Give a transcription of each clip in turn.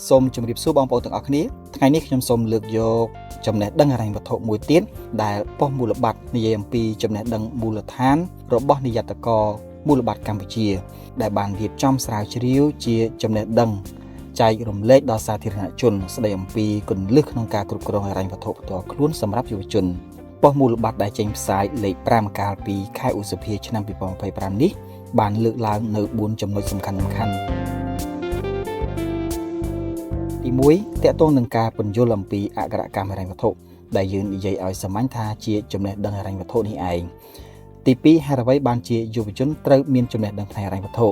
សូមជម្រាបសួរបងប្អូនទាំងអស់គ្នាថ្ងៃនេះខ្ញុំសូមលើកយកចំណេះដឹងហិរញ្ញវត្ថុមួយទៀតដែលប៉ុស្តិ៍មូលបត្រនិយាយអំពីចំណេះដឹងមូលដ្ឋានរបស់នាយកមូលបត្រកម្ពុជាដែលបានរៀបចំស្រាវជ្រាវជាចំណេះដឹងចែករំលែកដល់សាធារណជនស្ដីអំពីគន្លឹះក្នុងការគ្រប់គ្រងហិរញ្ញវត្ថុផ្ទាល់ខ្លួនសម្រាប់យុវជនប៉ុស្តិ៍មូលបត្រដែលចេញផ្សាយលេខ5កាលពីខែឧសភាឆ្នាំ2025នេះបានលើកឡើងនៅ4ចំណុចសំខាន់ៗទី1តកតងនឹងការពន្យល់អំពីអក្ខរកម្មហិរញ្ញវត្ថុដែលយើងនិយាយឲ្យសាមញ្ញថាជាចំណេះដឹងហិរញ្ញវត្ថុនេះឯងទី2ហេតុអ្វីបានជាយុវជនត្រូវមានចំណេះដឹងផ្នែកហិរញ្ញវត្ថុ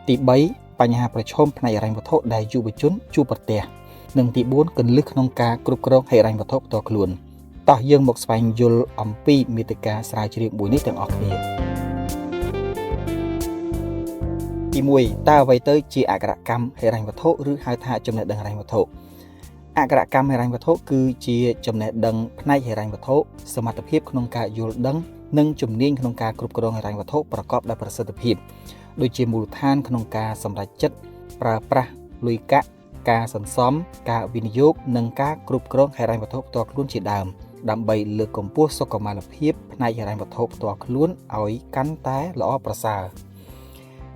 ទី3បញ្ហាប្រឈមផ្នែកហិរញ្ញវត្ថុដែលយុវជនជួបប្រទះនិងទី4គន្លឹះក្នុងការគ្រប់គ្រងហិរញ្ញវត្ថុផ្ទាល់ខ្លួនតោះយើងមកស្វែងយល់អំពីមាតិកាស្រាវជ្រាវមួយនេះទាំងអស់គ្នាទី1តើអ្វីទៅជាអក្ខរកម្មហិរញ្ញវត្ថុឬហៅថាចំណេះដឹងហិរញ្ញវត្ថុអក្ខរកម្មហិរញ្ញវត្ថុគឺជាចំណេះដឹងផ្នែកហិរញ្ញវត្ថុសមត្ថភាពក្នុងការយល់ដឹងនិងជំនាញក្នុងការគ្រប់គ្រងហិរញ្ញវត្ថុប្រកបដោយប្រសិទ្ធភាពដូចជាមូលដ្ឋានក្នុងការសម្រេចចិត្តប្រើប្រាស់លុយកាក់ការសន្សំការវិនិយោគនិងការគ្រប់គ្រងហិរញ្ញវត្ថុផ្ទាល់ខ្លួនជាដើមដើម្បីលើកកម្ពស់សុខុមាលភាពផ្នែកហិរញ្ញវត្ថុផ្ទាល់ខ្លួនឲ្យកាន់តែល្អប្រសើរ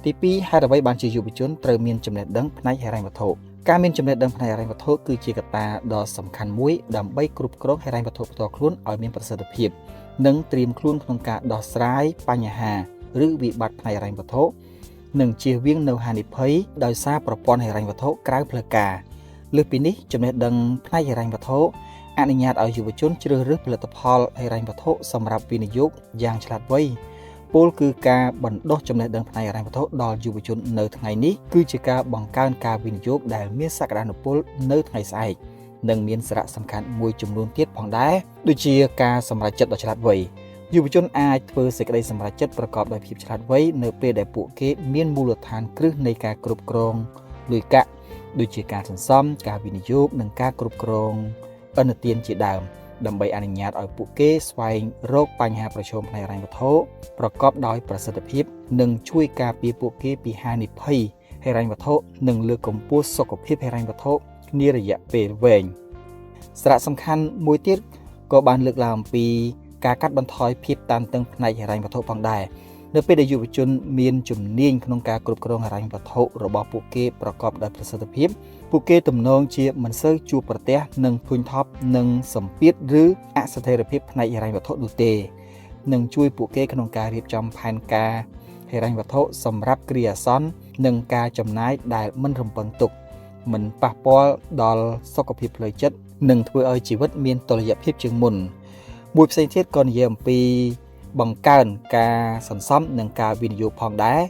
ទី2ហេតុអ្វីបានជាយុវជនត្រូវមានចំណេះដឹងផ្នែកហិរញ្ញវត្ថុការមានចំណេះដឹងផ្នែកហិរញ្ញវត្ថុគឺជាកត្តាដ៏សំខាន់មួយដើម្បីគ្រប់គ្រងហិរញ្ញវត្ថុផ្ទាល់ខ្លួនឲ្យមានប្រសិទ្ធភាពនិងត្រៀមខ្លួនក្នុងការដោះស្រាយបញ្ហាឬវិបត្តិផ្នែកហិរញ្ញវត្ថុនិងជៀសវាងនូវហានិភ័យដោយសារប្រព័ន្ធហិរញ្ញវត្ថុក្រៅផ្លូវការលើសពីនេះចំណេះដឹងផ្នែកហិរញ្ញវត្ថុអនុញ្ញាតឲ្យយុវជនជ្រើសរើសផលិតផលហិរញ្ញវត្ថុសម្រាប់វិនិយោគយ៉ាងឆ្លាតវៃពលគឺការបណ្ដុះចំណេះដឹងផ្នែកហិរញ្ញវត្ថុដល់យុវជននៅថ្ងៃនេះគឺជាការបង្កើនការវិនិយោគដែលមានសក្តានុពលនៅថ្ងៃស្អែកនិងមានសារៈសំខាន់មួយចំនួនទៀតផងដែរដូចជាការសម្រេចចិត្តដ៏ឆ្លាតវៃយុវជនអាចធ្វើសេចក្តីសម្រេចចិត្តប្រកបដោយភាពឆ្លាតវៃនៅពេលដែលពួកគេមានមូលដ្ឋានគ្រឹះនៃការគ្រប់គ្រងលុយកាក់ដូចជាការសន្សំការវិនិយោគនិងការគ្រប់គ្រងឥណទានជាដើមដើម្បីអនុញ្ញាតឲ្យពួកគេស្វែងរកបញ្ហាប្រឈមផ្នែកហិរញ្ញវត្ថុប្រកបដោយប្រសិទ្ធភាពនិងជួយការពារពួកគេពីហានិភ័យហិរញ្ញវត្ថុនិងលើកកម្ពស់សុខភាពហិរញ្ញវត្ថុនារយៈពេលវែងសារៈសំខាន់មួយទៀតក៏បានលើកឡើងអំពីការកាត់បន្ថយភាពតានតឹងផ្នែកហិរញ្ញវត្ថុផងដែរនៅពេលដែលយុវជនមានជំនាញក្នុងការគ្រប់គ្រងហិរញ្ញវត្ថុរបស់ពួកគេប្រកបដោយប្រសិទ្ធភាពពួកគេទំនងជាមិនសូវជួបប្រទះនឹងធុញថប់នឹងសម្ពាធឬអស្ថិរភាពផ្នែកហិរញ្ញវត្ថុនោះទេនឹងជួយពួកគេក្នុងការរៀបចំផែនការហិរញ្ញវត្ថុសម្រាប់គ្រាអាសន្ននិងការចំណាយដែលមិនរំពឹងទុកមិនប៉ះពាល់ដល់សុខភាពផ្លូវចិត្តនិងធ្វើឲ្យជីវិតមានតុល្យភាពជាងមុនមួយផ្សេងទៀតក៏និយាយអំពីបង្កើនការសន្សំនិងការវិនិយោគផងដែរ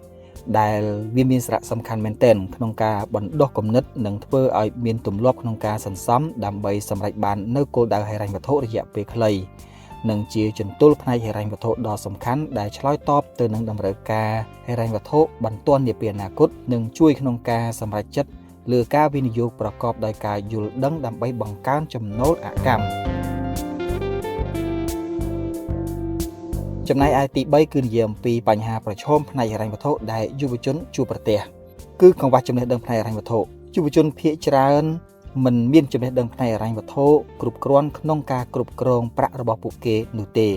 ដែលវាមានសារៈសំខាន់មែនទែនក្នុងការបណ្ដុះគំនិតនិងធ្វើឲ្យមានទម្លាប់ក្នុងការសន្សំដើម្បីសម្រេចបាននូវគោលដៅហិរញ្ញវត្ថុរយៈពេលខ្លីនិងជាចន្ទុលផ្នែកហិរញ្ញវត្ថុដ៏សំខាន់ដែលឆ្លើយតបទៅនឹងតម្រូវការហិរញ្ញវត្ថុបន្ទាន់នាពេលអនាគតនិងជួយក្នុងការសម្រេចចិត្តលើការវិនិយោគប្រកបដោយការយល់ដឹងដើម្បីបង្កើនចំណូលអកម្មចំណែកឯទី3គឺនិយាយអំពីបញ្ហាប្រឈមផ្នែកហិរញ្ញវត្ថុដែលយុវជនជួបប្រទះគឺកង្វះចំណេះដឹងផ្នែកហិរញ្ញវត្ថុយុវជនភាគច្រើនមិនមានចំណេះដឹងផ្នែកហិរញ្ញវត្ថុគ្រប់គ្រាន់ក្នុងការគ្រប់គ្រងប្រាក់របស់ពួកគេនោះទេ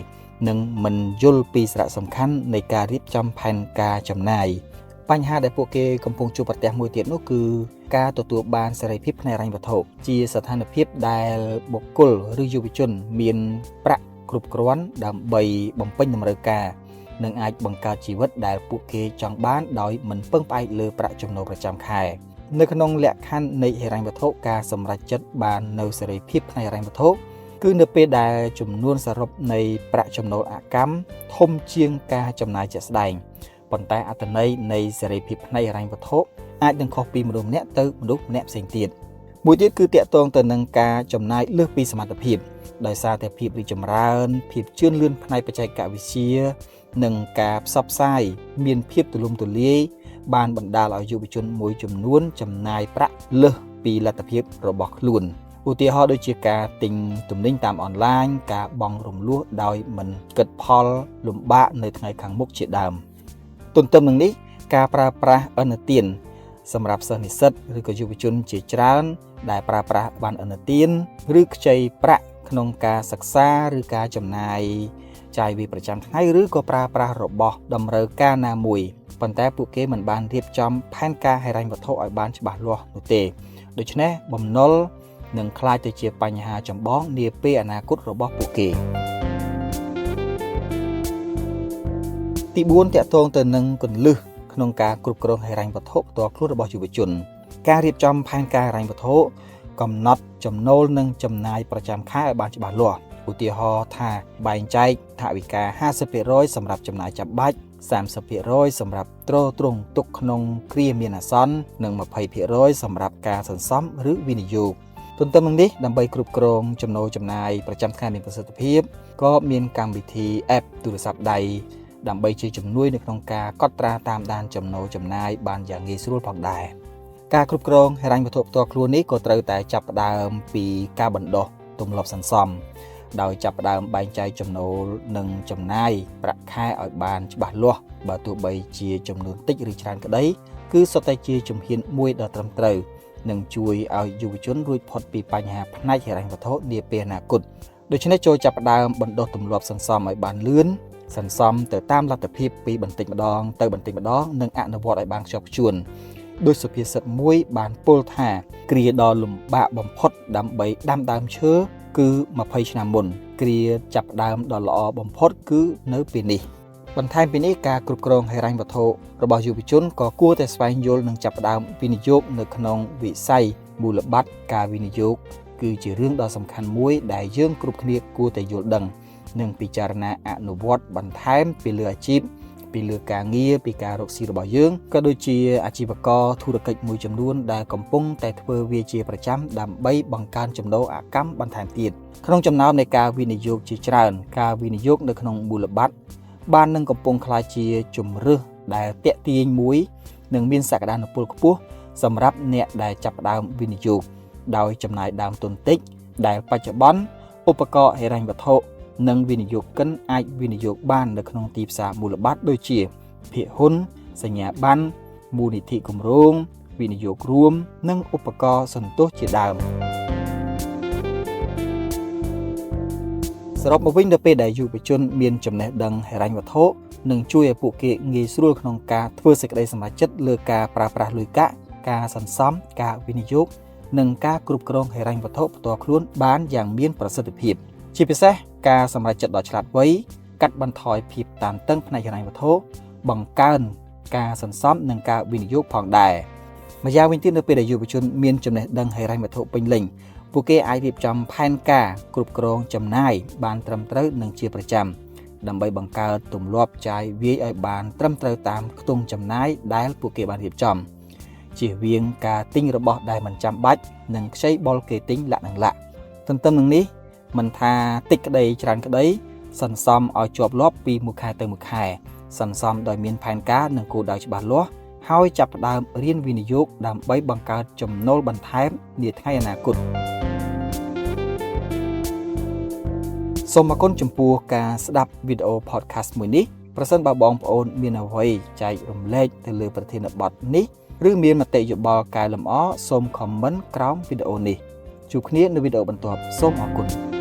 និងមិនយល់ពីសារៈសំខាន់នៃការរៀបចំផែនការចំណាយបញ្ហាដែលពួកគេកំពុងជួបប្រទះមួយទៀតនោះគឺការទទួលបានសេរីភាពផ្នែកហិរញ្ញវត្ថុជាស្ថានភាពដែលបុគ្គលឬយុវជនមានប្រាក់គ្រប់គ្រាន់ដើម្បីបំពេញតម្រូវការនិងអាចបង្កើតជីវិតដែលពួកគេចង់បានដោយមិនពឹងផ្អែកលើប្រាក់ចំណូលប្រចាំខែនៅក្នុងលក្ខខណ្ឌនៃហិរញ្ញវត្ថុការសម្រេចចិត្តបាននៅសេរីភាពផ្នែកហិរញ្ញវត្ថុគឺនៅពេលដែលចំនួនសរុបនៃប្រាក់ចំណូលអកម្មធំជាងការចំណាយជាក់ស្ដែងប៉ុន្តែអត្ថន័យនៃសេរីភាពផ្នែកហិរញ្ញវត្ថុអាចនឹងខុសពីមនុស្សម្នាក់ទៅមនុស្សម្នាក់ផ្សេងទៀតមួយទៀតគឺតាក់ទងទៅនឹងការចំណាយលើសពីសមត្ថភាពដោយសារតែភាពរីកចម្រើនភាពជឿនលឿនផ្នែកបច្ចេកវិទ្យានិងការផ្សព្វផ្សាយមានភាពទូលំទូលាយបានបណ្ដាលឲ្យយុវជនមួយចំនួនចំណាយប្រាក់លើសពីលទ្ធភាពរបស់ខ្លួនឧទាហរណ៍ដូចជាការទិញទំនិញតាមអនឡាញការបង់រំលោះដោយមិនគិតផលលំបាកនៅថ្ងៃខាងមុខជាដើមទន្ទឹមនឹងនេះការប្រើប្រាស់ឥណទាន សម្រាប់សិស្សនិស្សិតឬក៏យុវជនជាច្រើនដែលប្រើប្រាស់ប័ណ្ណឥណទានឬខ្ចីប្រាក់ក្នុងការសិក្សាឬការចំណាយចាយវាយប្រចាំថ្ងៃឬក៏ប្រើប្រាស់របស់តម្រូវការណាមួយប៉ុន្តែពួកគេមិនបានរៀបចំផែនការហិរញ្ញវត្ថុឲ្យបានច្បាស់លាស់នោះទេដូច្នេះបំណុលនឹងក្លាយទៅជាបញ្ហាចម្បងនាពេលអនាគតរបស់ពួកគេទី4តាក់ទងទៅនឹងគន្លឹះក្នុងការគ្រប់គ្រងហិរញ្ញវត្ថុផ្ទាល់ខ្លួនរបស់យុវជនការរៀបចំផែនការហិរញ្ញវត្ថុកំណត់ចំណូលនិងចំណាយប្រចាំខែឲ្យបានច្បាស់លាស់ឧទាហរណ៍ថាបែងចែកថវិកា 50% សម្រាប់ចំណាយចាំបាច់ 30% សម្រាប់ទ្រទ្រង់ទុកក្នុងគ្រាមានអាសន្ននិង 20% សម្រាប់ការសន្សំឬវិនិយោគទន្ទឹមនឹងនេះដើម្បីគ្រប់គ្រងចំណូលចំណាយប្រចាំថ្ងៃមានប្រសិទ្ធភាពក៏មានកម្មវិធី App ទូរស័ព្ទដៃដើម្បីជាជំនួយនៅក្នុងការកត់ត្រាតាមដានចំណូលចំណាយបានយ៉ាងងាយស្រួលផងដែរការគ្រប់គ្រងហិរញ្ញវត្ថុផ្ទាល់ខ្លួននេះក៏ត្រូវតែចាប់ផ្ដើមពីការបណ្ដុះទម្លាប់សន្សំដោយចាប់ផ្ដើមបែងចែកចំណូលនិងចំណាយប្រាក់ខែឲ្យបានច្បាស់លាស់បើទោះបីជាចំនួនតិចឬច្រើនក្តីគឺសុទ្ធតែជាជំហានមួយដ៏ត្រឹមត្រូវនឹងជួយឲ្យយុវជនរួចផុតពីបញ្ហាផ្នែកហិរញ្ញវត្ថុនាពេលអនាគតដូច្នេះចូលចាប់ផ្ដើមបណ្ដុះទម្លាប់សន្សំឲ្យបានលឿនសន្សំទៅតាមលទ្ធភាពពីបន្តិចម្ដងទៅបន្តិចម្ដងនិងអនុវត្តឲ្យបានខ្ជាប់ខ្ជួនដោយសុភាសិតមួយបានពោលថាគ្រាដ៏លំបាកបំផុតដើម្បីដាំដើមឈើគឺ20ឆ្នាំមុនគ្រាចាប់ផ្ដើមដ៏ល្អបំផុតគឺនៅពេលនេះបន្ថែមពីនេះការគ្រប់គ្រងហិរញ្ញវត្ថុរបស់យុវជនក៏គួរតែស្វែងយល់និងចាប់ផ្ដើមវិនិយោគនៅក្នុងវិស័យមូលបត្រការវិនិយោគគឺជារឿងដ៏សំខាន់មួយដែលយើងគ្រប់គ្នាគួរតែយល់ដឹងនិងពិចារណាអនុវត្តបន្ថែមពីលើអាជីពពីលើការងារពីការរកស៊ីរបស់យើងក៏ដូចជាអាជីវករធុរកិច្ចមួយចំនួនដែលកំពុងតែធ្វើវាជាប្រចាំដើម្បីបង្កើនចំណូលអកម្មបន្ថែមទៀតក្នុងចំណោមនៃការវិនិយោគជាច្រើនការវិនិយោគនៅក្នុងមូលបត្របាននឹងកំពុងក្លាយជាជម្រើសដែលទាក់ទាញមួយនិងមានសក្តានុពលខ្ពស់សម្រាប់អ្នកដែលចាប់ផ្ដើមវិនិយោគដោយចំណាយដើមទុនតិចដែលបច្ចុប្បន្នឧបករណ៍ហិរញ្ញវត្ថុនិងវិនិយោគិនអាចវិនិយោគបាននៅក្នុងទីផ្សារមូលបត្រដូចជាភាគហ៊ុនសញ្ញាប័ណ្ណមូលនិធិគម្រោងវិនិយោគរួមនិងឧបករណ៍សន្ទុះជាដើមសរុបមកវិញដល់ពេលដែលយុវជនមានចំណេះដឹងហិរញ្ញវត្ថុនឹងជួយឲ្យពួកគេងាយស្រួលក្នុងការធ្វើសេចក្តីសម្រេចចិត្តលើការប្រើប្រាស់លុយកាក់ការសន្សំការវិនិយោគនិងការគ្រប់គ្រងហិរញ្ញវត្ថុផ្ទាល់ខ្លួនបានយ៉ាងមានប្រសិទ្ធភាពជាពិសេសការសម្រេចចិត្តដ៏ឆ្លាតវៃកាត់បន្ថយភាពតានតឹងផ្នែកហិរញ្ញវត្ថុបង្កើនការសន្សំនិងការវិនិយោគផងដែរម្យ៉ាងវិញទៀតនៅពេលដែលយុវជនមានចំណេះដឹងហិរញ្ញវត្ថុពេញលេញពួកគេអាចរៀបចំផែនការគ្រប់គ្រងចំណាយបានត្រឹមត្រូវនិងជាប្រចាំដើម្បីបង្កើតទម្លាប់ចាយវាយឲ្យបានត្រឹមត្រូវតាមខ្ទង់ចំណាយដែលពួកគេបានរៀបចំជៀសវាងការទិញរបស់ដែលមិនចាំបាច់និងខ្ចីបុលគេទិញលាក់នឹងលាក់ទន្ទឹមនឹងនេះមិនថាតិចក្តីច្រើនក្តីសន្សំឲ្យជាប់លាប់ពីមួយខែទៅមួយខែសន្សំដោយមានផែនការនិងគោលដៅច្បាស់លាស់ហើយចាប់ផ្ដើមរៀនវិនិយោគដើម្បីបង្កើតចំណូលបន្ថែមនាថ្ងៃអនាគតសូមអរគុណចំពោះការស្ដាប់វីដេអូ podcast មួយនេះប្រសិនបើបងប្អូនមានអ្វីចែករំលែកទៅលើប្រធានបទនេះឬមានមតិយោបល់កែលម្អសូម comment ក្រោមវីដេអូនេះជួបគ្នានៅវីដេអូបន្ទាប់សូមអរគុណ